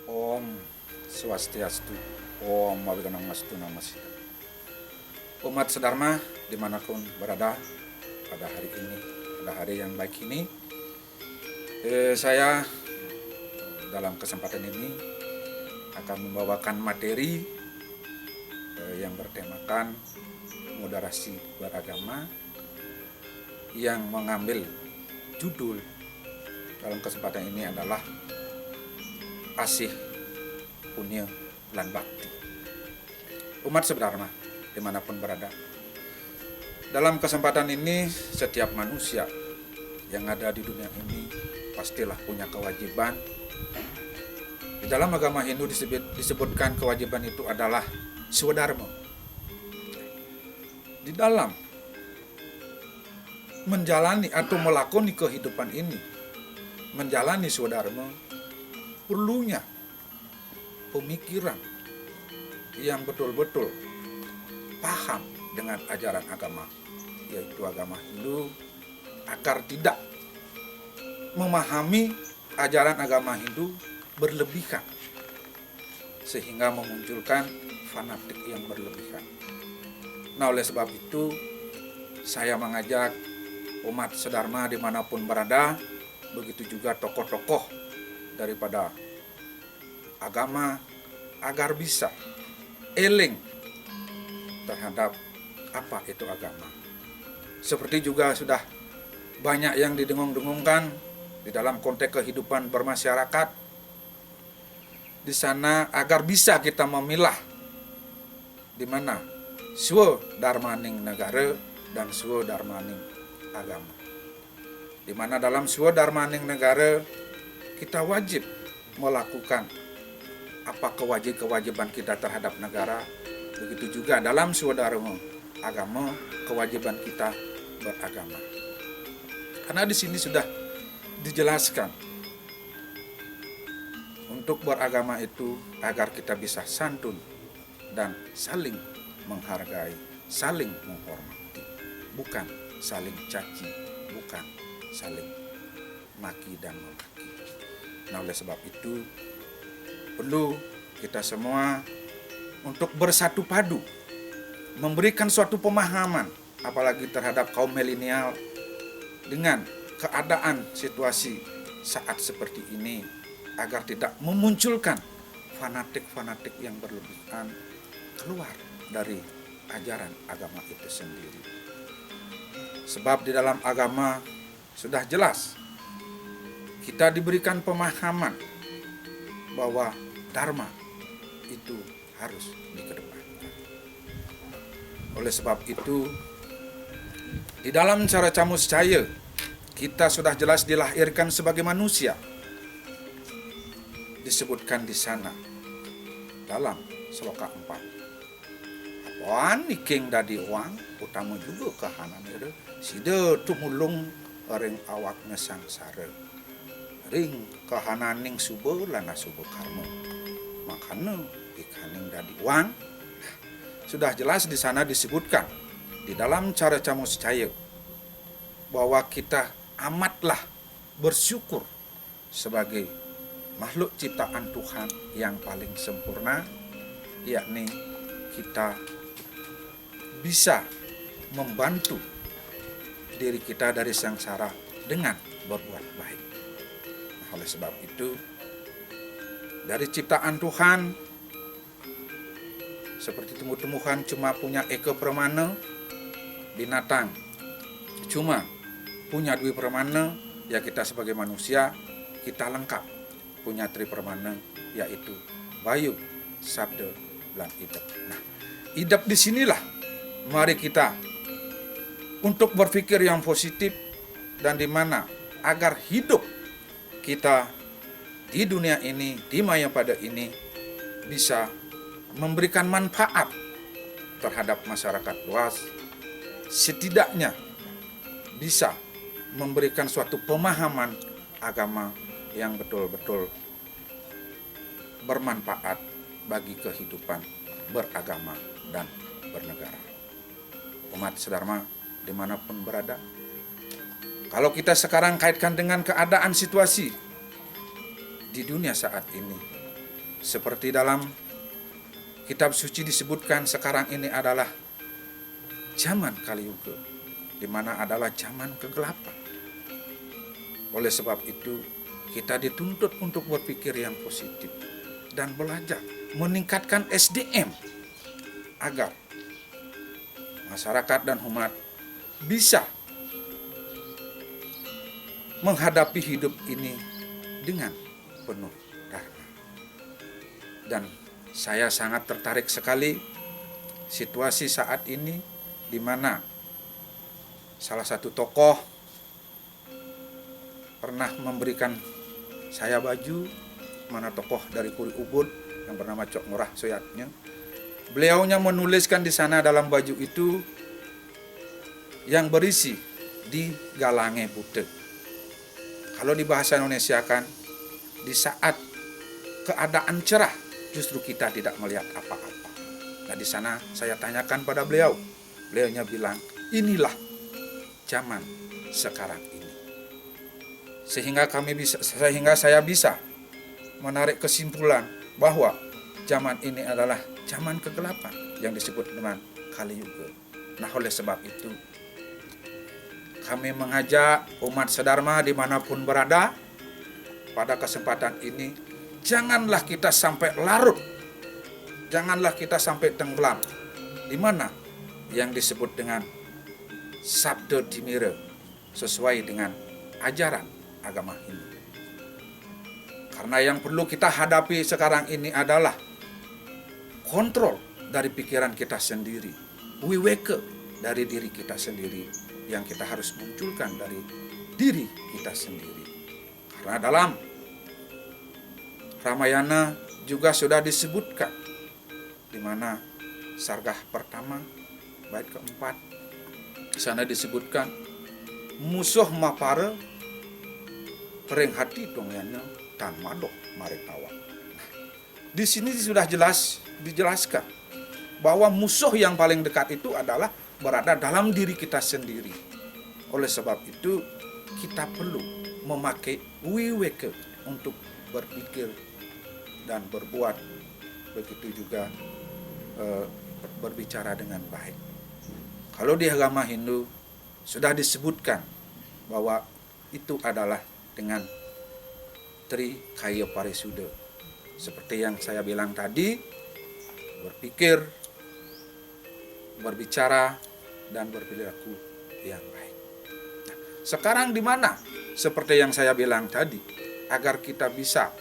Om Swastiastu, Om Wabikanamastu Namasita. Umat sedharma dimanapun berada pada hari ini, pada hari yang baik ini, saya dalam kesempatan ini akan membawakan materi yang bertemakan moderasi beragama, yang mengambil judul dalam kesempatan ini adalah Asih Punya lan Bakti. Umat sedharma dimanapun berada, dalam kesempatan ini setiap manusia yang ada di dunia ini pastilah punya kewajiban. Di dalam agama Hindu disebutkan kewajiban itu adalah swadharma. Di dalam menjalani atau melakoni kehidupan ini, menjalani swadharma, perlunya pemikiran yang betul-betul paham dengan ajaran agama, yaitu agama Hindu, agar tidak memahami ajaran agama Hindu berlebihan sehingga memunculkan fanatik yang berlebihan. Nah, oleh sebab itu saya mengajak umat sedharma dimanapun berada, begitu juga tokoh-tokoh daripada agama, agar bisa eling terhadap apa itu agama. Seperti juga sudah banyak yang didengung-dengungkan di dalam konteks kehidupan bermasyarakat di sana, agar bisa kita memilah di mana swadharmaning negara dan swadharmaning agama. Di mana dalam swadharmaning negara kita wajib melakukan apa kewajiban kita terhadap negara. Begitu juga dalam swadharma agama, kewajiban kita beragama. Karena di sini sudah dijelaskan untuk beragama itu agar kita bisa santun dan saling menghargai, saling menghormati, bukan saling caci, bukan saling maki dan memaki. Nah, oleh sebab itu perlu kita semua untuk bersatu padu, memberikan suatu pemahaman, apalagi terhadap kaum milenial dengan keadaan situasi saat seperti ini, agar tidak memunculkan fanatik-fanatik yang berlebihan keluar dari ajaran agama itu sendiri. Sebab di dalam agama sudah jelas kita diberikan pemahaman bahwa dharma itu harus dikedepankan. Oleh sebab itu, di dalam cara camus cahaya, kita sudah jelas dilahirkan sebagai manusia. Disebutkan di sana dalam sloka 4. Apaan iking dadi uang, utama juga kahanan itu. Sida tumulung ring awaknya sangsara. Ring kahananing suba lana suba karma. Makanya ikaning dadi uang. Sudah jelas di sana disebutkan di dalam cara camus cahaya bahwa kita amatlah bersyukur sebagai makhluk ciptaan Tuhan yang paling sempurna, yakni kita bisa membantu diri kita dari sangsara dengan berbuat baik. Nah, oleh sebab itu, dari ciptaan Tuhan, seperti tumbuh-tumbuhan cuma punya eka permana, binatang cuma punya dwi permana, ya kita sebagai manusia kita lengkap punya tri permana, yaitu bayu, sabda, lan idep. Nah, idep disinilah mari kita untuk berpikir yang positif dan di mana agar hidup kita di dunia ini, di maya pada ini bisa memberikan manfaat terhadap masyarakat luas, setidaknya bisa memberikan suatu pemahaman agama yang betul-betul bermanfaat bagi kehidupan beragama dan bernegara. Umat sedharma dimanapun berada, Kalau kita sekarang kaitkan dengan keadaan situasi di dunia saat ini, seperti dalam kitab suci disebutkan sekarang ini adalah zaman Kali Yuga, di mana adalah zaman kegelapan. Oleh sebab itu, kita dituntut untuk berpikir yang positif dan belajar meningkatkan SDM agar masyarakat dan umat bisa menghadapi hidup ini dengan penuh dharma. Dan saya sangat tertarik sekali situasi saat ini di mana salah satu tokoh pernah memberikan saya baju, mana tokoh dari Puri Ubud yang bernama Cok Ngurah Soyatnya. Beliaunya menuliskan di sana dalam baju itu yang berisi di galange bute. Kalau di bahasa Indonesia kan, di saat keadaan cerah justru kita tidak melihat apa-apa. Nah di sana saya tanyakan pada beliau, beliaunya bilang inilah zaman sekarang ini. Sehingga saya bisa menarik kesimpulan bahwa zaman ini adalah zaman kegelapan yang disebut dengan Kali Yuga. Nah oleh sebab itu kami mengajak umat sedharma dimanapun berada pada kesempatan ini, janganlah kita sampai larut, janganlah kita sampai tenggelam, di mana yang disebut dengan Sabda Dimira sesuai dengan ajaran agama Hindu. Karena yang perlu kita hadapi sekarang ini adalah kontrol dari pikiran kita sendiri, wiweke dari diri kita sendiri, yang kita harus munculkan dari diri kita sendiri. Karena dalam Ramayana juga sudah disebutkan, di mana sargah pertama bait keempat di sana disebutkan musuh mapare kering hati dongyana tan madok maritawa. Di sini sudah dijelaskan bahwa musuh yang paling dekat itu adalah berada dalam diri kita sendiri. Oleh sebab itu kita perlu memakai wiweke untuk berpikir dan berbuat, begitu juga berbicara dengan baik. Kalau di agama Hindu sudah disebutkan bahwa itu adalah dengan Tri Kaya Parisuda. Seperti yang saya bilang tadi, berpikir, berbicara, dan berperilaku yang baik. Nah, sekarang di mana? Seperti yang saya bilang tadi, agar kita bisa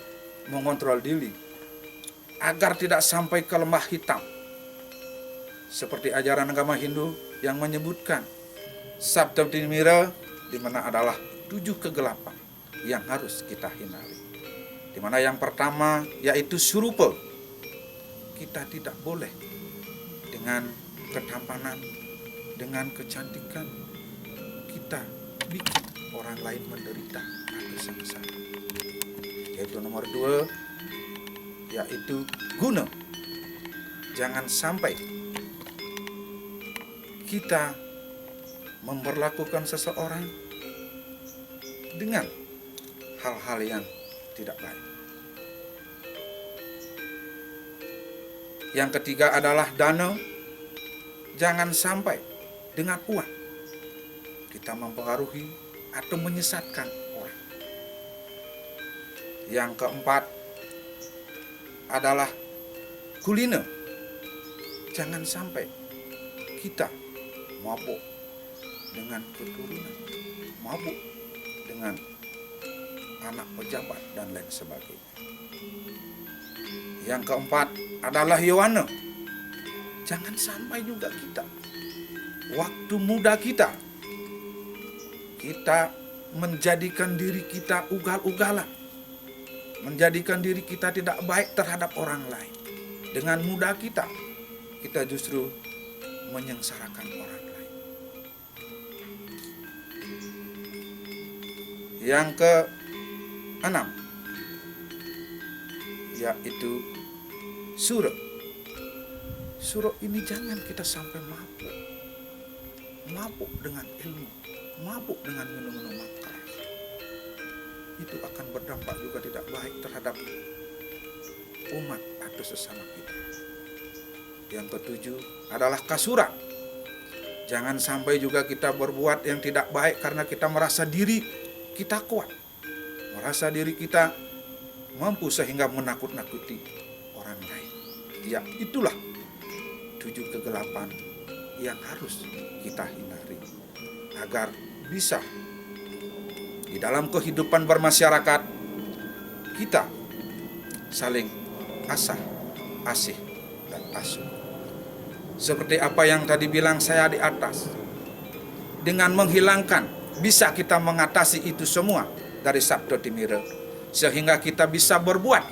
mengontrol diri, agar tidak sampai ke lembah hitam. Seperti ajaran agama Hindu yang menyebutkan Sabda Dimira, di mana adalah 7 kegelapan yang harus kita hindari. Di mana yang pertama yaitu surupa. Kita tidak boleh dengan ketampanan, dengan kecantikan kita bikin orang lain menderita atau sengsara. Yaitu nomor 2, yaitu guna. Jangan sampai kita memperlakukan seseorang dengan hal-hal yang tidak baik. Yang ketiga adalah dana. Jangan sampai dengan uang kita mempengaruhi atau menyesatkan orang. Yang keempat adalah kulina. Jangan sampai kita mabuk dengan keturunan, mabuk dengan anak pejabat dan lain sebagainya. Yang keempat adalah yawana. Jangan sampai juga kita, waktu muda kita menjadikan diri kita ugal-ugalan, menjadikan diri kita tidak baik terhadap orang lain. Dengan muda kita justru menyengsarakan orang lain. Yang keenam, yaitu sura. Sura ini jangan kita sampai mabuk. mabuk dengan ilmu, mabuk dengan minum-minuman keras, itu akan berdampak juga tidak baik terhadap umat atau sesama kita. Yang ketujuh adalah kasuran. Jangan sampai juga kita berbuat yang tidak baik karena kita merasa diri kita kuat, merasa diri kita mampu sehingga menakut-nakuti orang lain. Ya, itulah 7 kegelapan yang harus kita hindari agar bisa di dalam kehidupan bermasyarakat kita saling asah, asih, dan asuh. Seperti apa yang tadi bilang saya di atas, dengan menghilangkan bisa kita mengatasi itu semua dari Sabda Timira, sehingga kita bisa berbuat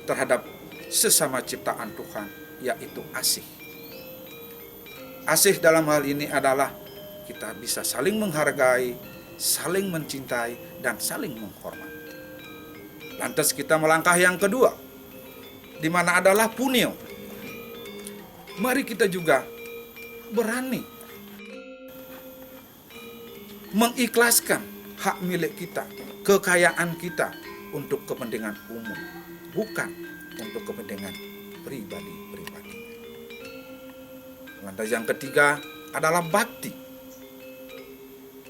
terhadap sesama ciptaan Tuhan, yaitu asih. Asih dalam hal ini adalah kita bisa saling menghargai, saling mencintai, dan saling menghormati. Lantas kita melangkah yang kedua, di mana adalah punio. Mari kita juga berani mengikhlaskan hak milik kita, kekayaan kita untuk kepentingan umum, bukan untuk kepentingan pribadi-pribadi. Lantas yang ketiga adalah bakti.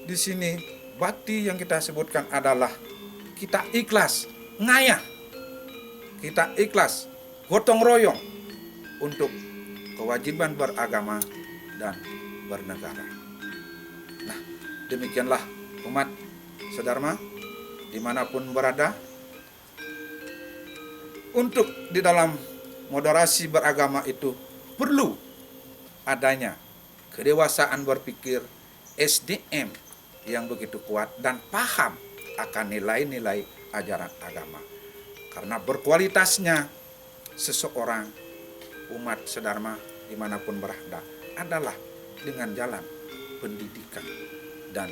Di sini bakti yang kita sebutkan adalah kita ikhlas, ngayah, kita ikhlas, gotong royong untuk kewajiban beragama dan bernegara. Nah, demikianlah umat sedharma dimanapun berada, untuk di dalam moderasi beragama itu perlu adanya kedewasaan berpikir, SDM yang begitu kuat, dan paham akan nilai-nilai ajaran agama. Karena berkualitasnya seseorang umat sedharma dimanapun berada adalah dengan jalan pendidikan dan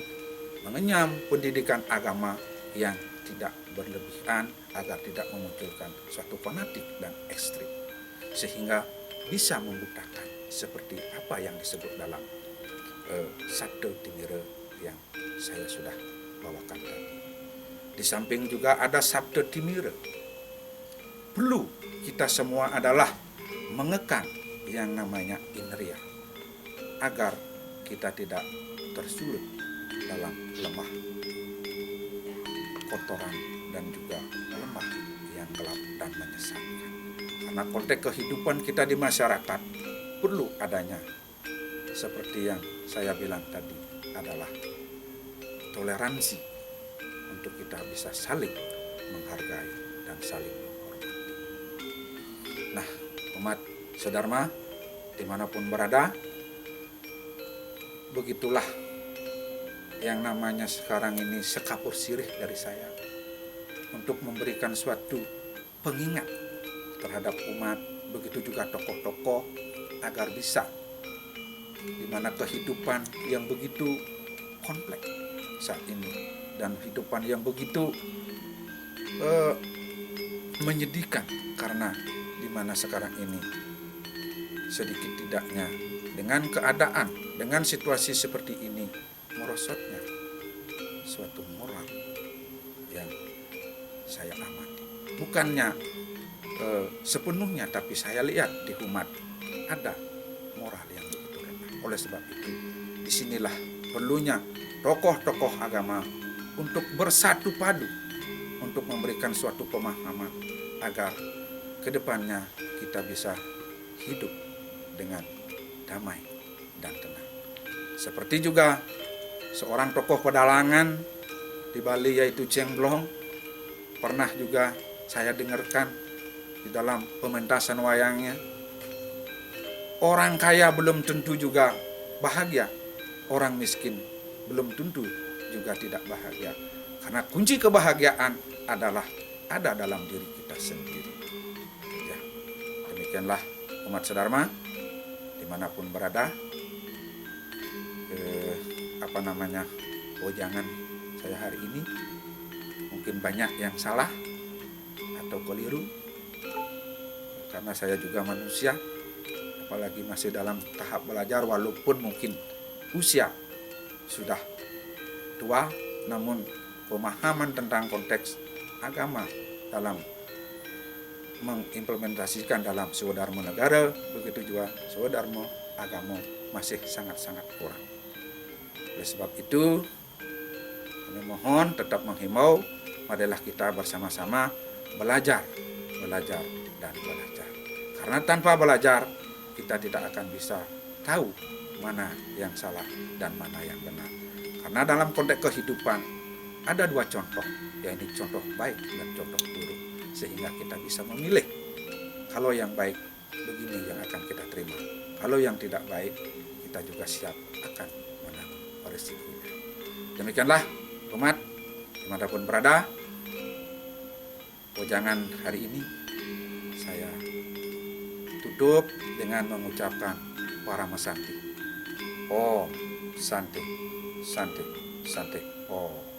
mengenyam pendidikan agama yang tidak berlebihan agar tidak memunculkan suatu fanatik dan ekstrim, sehingga bisa membutakan seperti apa yang disebut dalam Sabda Timira yang saya sudah bawakan tadi. Di samping juga ada Sabda Timira, perlu kita semua adalah mengekang yang namanya indriya agar kita tidak tersulut dalam lemah kotoran dan juga lemah yang gelap dan menyesatkan. Karena konteks kehidupan kita di masyarakat perlu adanya seperti yang saya bilang tadi adalah toleransi untuk kita bisa saling menghargai dan saling menghormati. Nah, umat sedharma dimanapun berada, begitulah yang namanya sekarang ini sekapur sirih dari saya untuk memberikan suatu pengingat terhadap umat, begitu juga tokoh-tokoh, agar bisa di mana kehidupan yang begitu kompleks saat ini dan kehidupan yang begitu menyedihkan, karena di mana sekarang ini sedikit tidaknya dengan keadaan, dengan situasi seperti ini merosotnya suatu moral yang saya amati. Bukannya sepenuhnya, tapi saya lihat di umat ada moral yang begitu rendah. Oleh sebab itu, disinilah perlunya tokoh-tokoh agama untuk bersatu padu, untuk memberikan suatu pemahaman agar kedepannya kita bisa hidup dengan damai dan tenang. Seperti juga seorang tokoh pedalangan di Bali yaitu Cheng Blong, pernah juga saya dengarkan di dalam pementasan wayangnya, orang kaya belum tentu juga bahagia, orang miskin belum tentu juga tidak bahagia, karena kunci kebahagiaan adalah ada dalam diri kita sendiri. Ya, demikianlah umat sedharma dimanapun berada. Jangan saya hari ini mungkin banyak yang salah atau keliru, karena saya juga manusia, apalagi masih dalam tahap belajar, walaupun mungkin usia sudah tua, namun pemahaman tentang konteks agama dalam mengimplementasikan dalam Swadharma negara, begitu juga Swadharma agama masih sangat-sangat kurang. Oleh sebab itu, kami mohon tetap menghimbau, marilah kita bersama-sama belajar, dan belajar. Karena tanpa belajar, kita tidak akan bisa tahu mana yang salah dan mana yang benar. Karena dalam konteks kehidupan ada dua contoh, yaitu contoh baik dan contoh buruk, sehingga kita bisa memilih. Kalau yang baik, begini yang akan kita terima. Kalau yang tidak baik, kita juga siap akan menanggung resikonya. Demikianlah umat dimanapun berada, wejangan hari ini saya tutup dengan mengucapkan Paramasanti. Om Santi, Santi, Santi. Om.